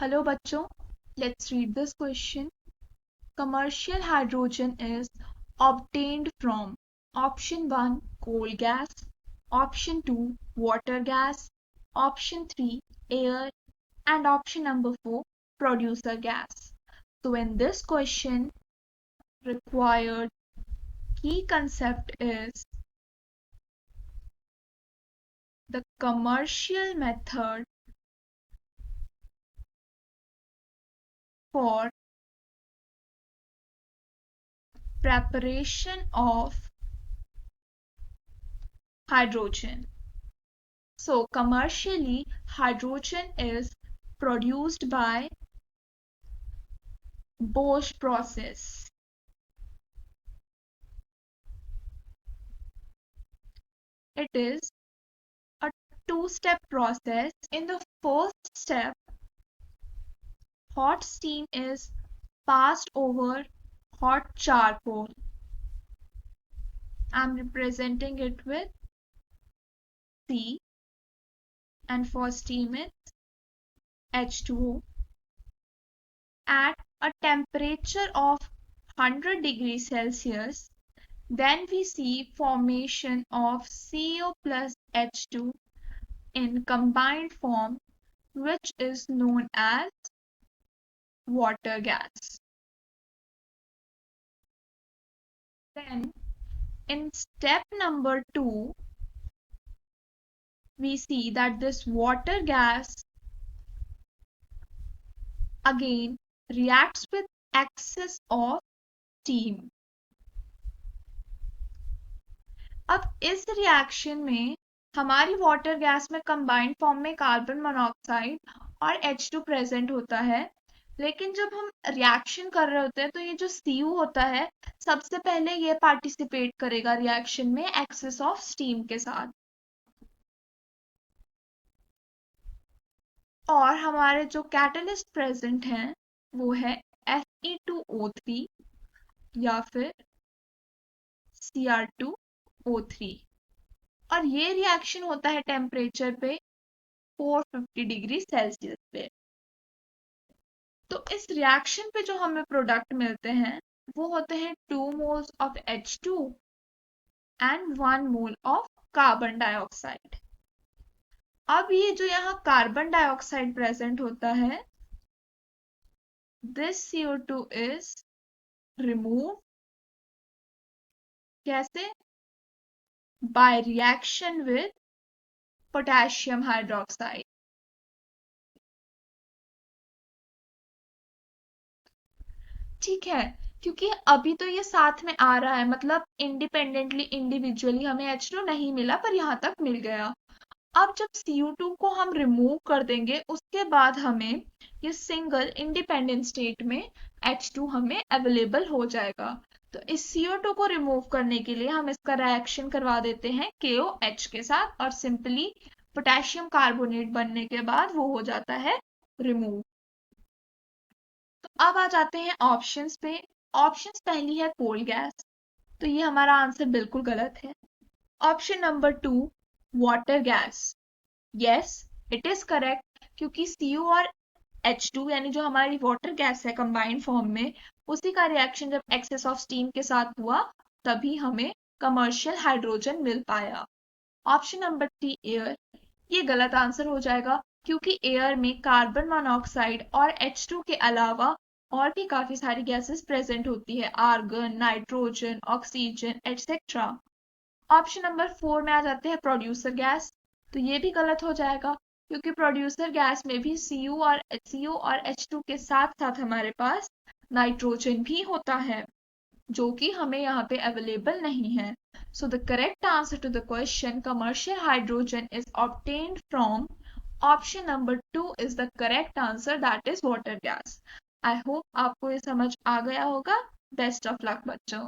Hello bachcho, let's read this question. Commercial hydrogen is obtained from option 1 coal gas, option 2 water gas, option 3 air, and option number 4 producer gas. So in this question, required key concept is the commercial method for preparation of hydrogen. So commercially, hydrogen is produced by Bosch process. It is a two-step process. In the first step, hot steam is passed over hot charcoal. I'm representing it with C, and for steam it's H2O. At a temperature of 100 degrees Celsius, then we see formation of CO plus H2 in combined form, which is known as water gas. Then in step number 2, we see that this water gas again reacts with excess of steam. अब इस reaction में हमारी water gas में combined form में carbon monoxide और H2 present होता है, लेकिन जब हम रिएक्शन कर रहे होते हैं तो ये जो Cu होता है सबसे पहले ये पार्टिसिपेट करेगा रिएक्शन में एक्सेस ऑफ स्टीम के साथ, और हमारे जो कैटलिस्ट प्रेजेंट हैं वो है Fe2O3 या फिर Cr2O3, और ये रिएक्शन होता है टेम्परेचर पे 450 डिग्री सेल्सियस पे। तो इस रिएक्शन पे जो हमें प्रोडक्ट मिलते हैं वो होते हैं 2 moles of H2 and 1 mole of carbon dioxide. अब ये जो यहाँ कार्बन डाइऑक्साइड प्रेजेंट होता है, दिस CO2 इज रिमूव कैसे? By reaction with potassium hydroxide. ठीक है, क्योंकि अभी तो ये साथ में आ रहा है, मतलब इंडिपेंडेंटली इंडिविजुअली हमें H2 नहीं मिला पर यहाँ तक मिल गया। अब जब CO2 को हम रिमूव कर देंगे उसके बाद हमें ये सिंगल इंडिपेंडेंट स्टेट में H2 हमें अवेलेबल हो जाएगा। तो इस CO2 को रिमूव करने के लिए हम इसका रिएक्शन करवा देते हैं KOH के साथ, और सिंपली पोटेशियम कार्बोनेट बनने के बाद वो हो जाता है रिमूव। तो अब आ जाते हैं ऑप्शंस पे। ऑप्शंस पहली है कोल गैस, तो ये हमारा आंसर बिल्कुल गलत है। Option number 2 water gas, yes it is correct, क्योंकि Cu और H2 यानी जो हमारी वाटर गैस है कंबाइंड फॉर्म में, उसी का रिएक्शन जब एक्सेस ऑफ स्टीम के साथ हुआ तभी हमें कमर्शियल हाइड्रोजन मिल पाया। ऑप्शन नंबर 3 एयर, ये गलत आंसर हो जाएगा, क्योंकि एयर में कार्बन मोनोऑक्साइड और H2 के अलावा और भी काफी सारी गैसेस प्रेजेंट होती है, argon, nitrogen, oxygen etcetera. Option number 4 में आ जाते हैं प्रोड्यूसर गैस, तो ये भी गलत हो जाएगा, क्योंकि प्रोड्यूसर गैस में भी CO और H2 के साथ साथ हमारे पास नाइट्रोजन भी होता है, जो कि हमें यहाँ पे अवेलेबल नहीं है। So the correct answer to the question commercial hydrogen is obtained from option number 2 is the correct answer, that is water gas. I hope आपको ये समझ आ गया होगा। Best of luck बच्चों।